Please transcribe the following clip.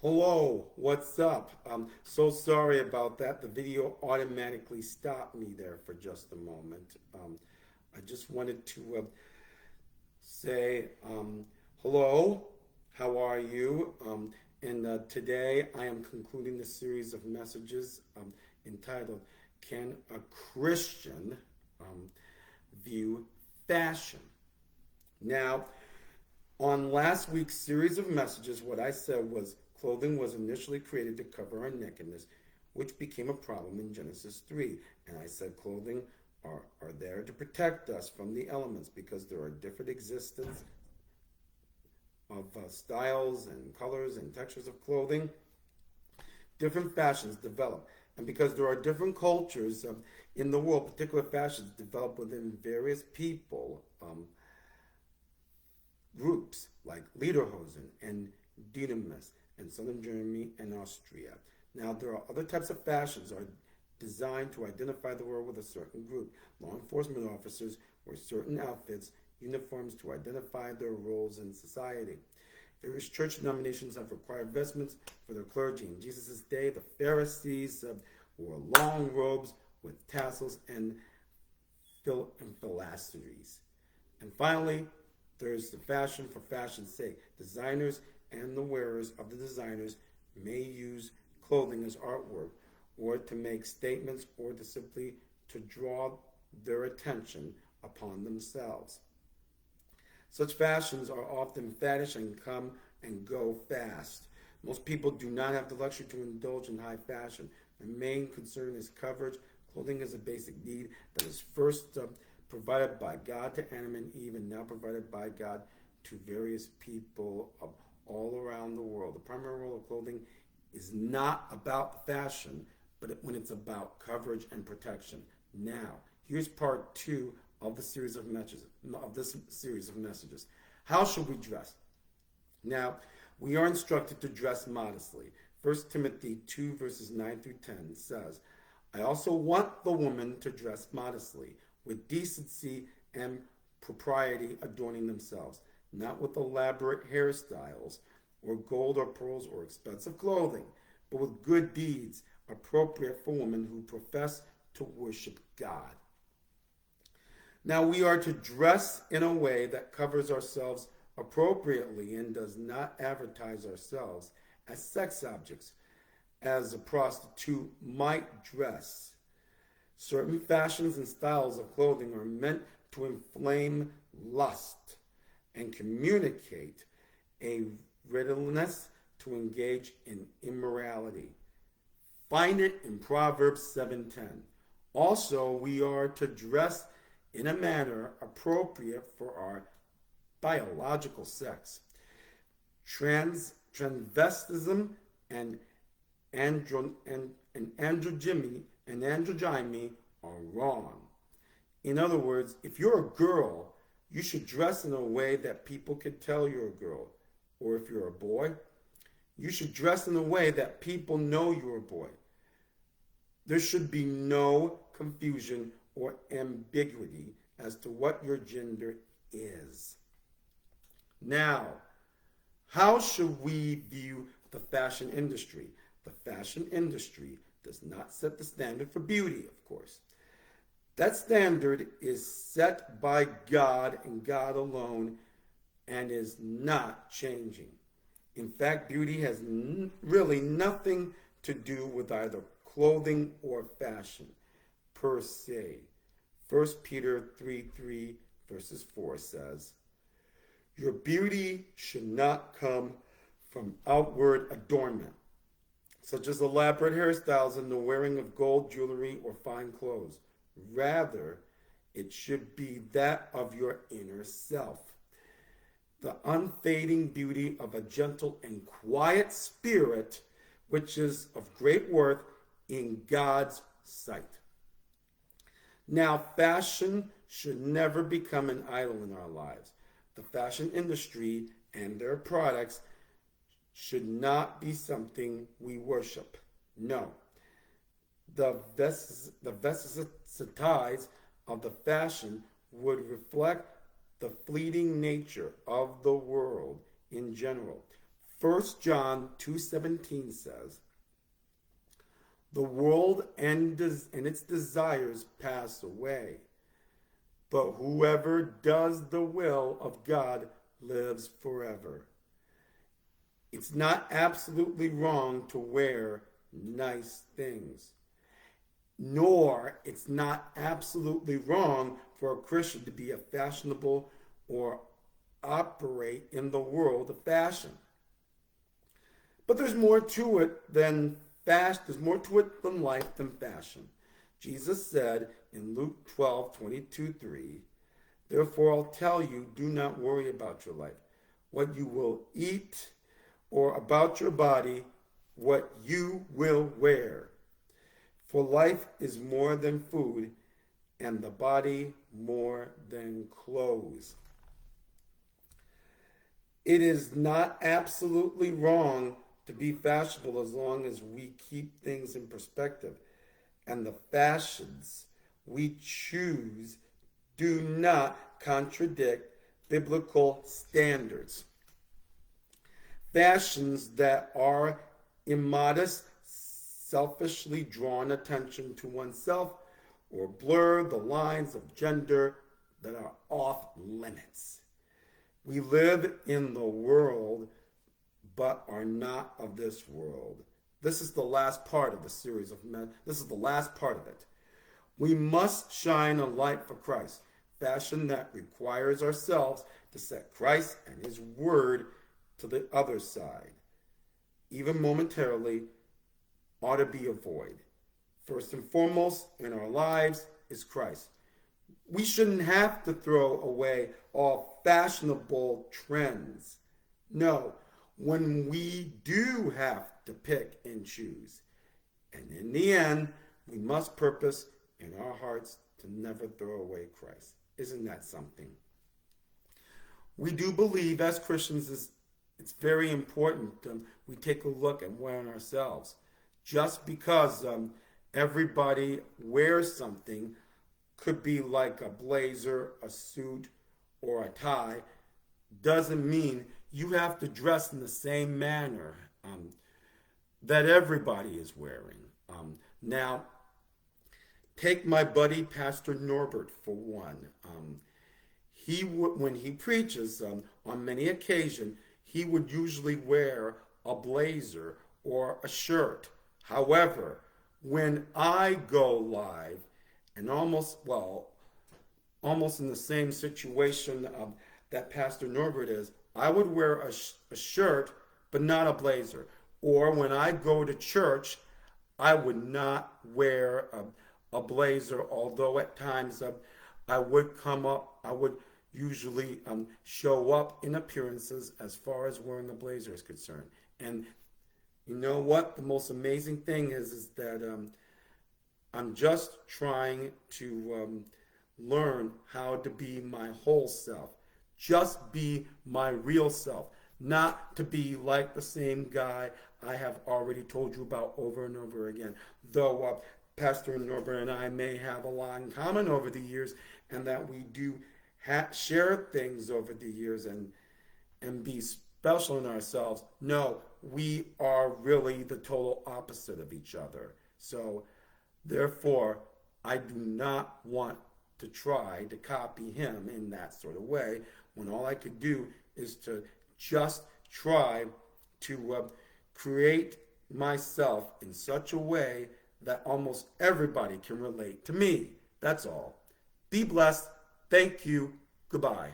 Hello, what's up? So sorry about that. The video automatically stopped me there for just a moment. I just wanted to say hello, how are you? And today I am concluding the series of messages entitled Can a Christian View Fashion? Now, on last week's series of messages, what I said was clothing was initially created to cover our nakedness, which became a problem in Genesis 3. And I said clothing are there to protect us from the elements because there are different existence of styles and colors and textures of clothing. Different fashions develop. And because there are different cultures in the world, particular fashions develop within various people. Groups like Lederhosen and Dynamis in southern Germany and Austria. Now, there are other types of fashions are designed to identify the world with a certain group. Law enforcement officers wear certain outfits, uniforms to identify their roles in society. Various church denominations have required vestments for their clergy. In Jesus' day, the Pharisees wore long robes with tassels and phylacteries. And finally, there's the fashion for fashion's sake. Designers and the wearers of the designers may use clothing as artwork or to make statements or to simply to draw their attention upon themselves. Such fashions are often faddish and come and go fast. Most people do not have the luxury to indulge in high fashion. The main concern is coverage. Clothing is a basic need that is first provided by God to Adam and Eve, and now provided by God to various people of all around the world. The primary role of clothing is not about fashion, but when it's about coverage and protection. Now, here's part 2 of the series of messages. Of this series of messages. How should we dress? Now, we are instructed to dress modestly. 1 Timothy 2 verses 9 through 10 says, I also want the woman to dress modestly, with decency and propriety adorning themselves, not with elaborate hairstyles or gold or pearls or expensive clothing, but with good deeds appropriate for women who profess to worship God. Now we are to dress in a way that covers ourselves appropriately and does not advertise ourselves as sex objects, as a prostitute might dress. Certain fashions and styles of clothing are meant to inflame lust and communicate a readiness to engage in immorality. Find it in Proverbs 7:10. Also, we are to dress in a manner appropriate for our biological sex. Transvestism and androgyny are wrong. In other words, if you're a girl, you should dress in a way that people can tell you're a girl. Or if you're a boy, you should dress in a way that people know you're a boy. There should be no confusion or ambiguity as to what your gender is. Now, how should we view the fashion industry? The fashion industry does not set the standard for beauty, of course. That standard is set by God and God alone and is not changing. In fact, beauty has really nothing to do with either clothing or fashion per se. 1 Peter 3 verses 4 says, Your beauty should not come from outward adornment, such as elaborate hairstyles and the wearing of gold jewelry or fine clothes. Rather, it should be that of your inner self, the unfading beauty of a gentle and quiet spirit, which is of great worth in God's sight. Now, fashion should never become an idol in our lives. The fashion industry and their products should not be something we worship. No. The vesticitides of the fashion would reflect the fleeting nature of the world in general. 1 John 2:17 says, "The world and its desires pass away, but whoever does the will of God lives forever." It's not absolutely wrong to wear nice things, nor it's not absolutely wrong for a Christian to be a fashionable or operate in the world of fashion. But there's more to it than fashion. There's more to it than life than fashion. Jesus said in Luke 12:22-3, "Therefore I'll tell you, do not worry about your life, what you will eat, or about your body, what you will wear. For life is more than food, and the body more than clothes." It is not absolutely wrong to be fashionable as long as we keep things in perspective, and the fashions we choose do not contradict biblical standards. Fashions that are immodest, selfishly drawn attention to oneself, or blur the lines of gender that are off limits. We live in the world, but are not of this world. This is the last part of the series of men. This is the last part of it. We must shine a light for Christ, fashion that requires ourselves to set Christ and his word to the other side, even momentarily, ought to be avoided. First and foremost in our lives is Christ. We shouldn't have to throw away all fashionable trends. No, when we do have to pick and choose. And in the end, we must purpose in our hearts to never throw away Christ. Isn't that something? We do believe as Christians it's very important we take a look and wear on ourselves. Just because everybody wears something, could be like a blazer, a suit, or a tie, doesn't mean you have to dress in the same manner that everybody is wearing. Now, take my buddy Pastor Norbert for one. When he preaches, on many occasions, he would usually wear a blazer or a shirt. However, when I go live, and almost in the same situation that Pastor Norbert is, I would wear a shirt, but not a blazer. Or when I go to church, I would not wear a blazer, although at times I would usually show up in appearances as far as wearing the blazer is concerned. And you know what? The most amazing thing is that I'm just trying to learn how to be my whole self. Just be my real self. Not to be like the same guy I have already told you about over and over again. Though Pastor Norbert and I may have a lot in common over the years, and that we do share things over the years and be special in ourselves. No, we are really the total opposite of each other. So therefore, I do not want to try to copy him in that sort of way, when all I could do is to just try to create myself in such a way that almost everybody can relate to me. That's all. Be blessed. Thank you. Goodbye.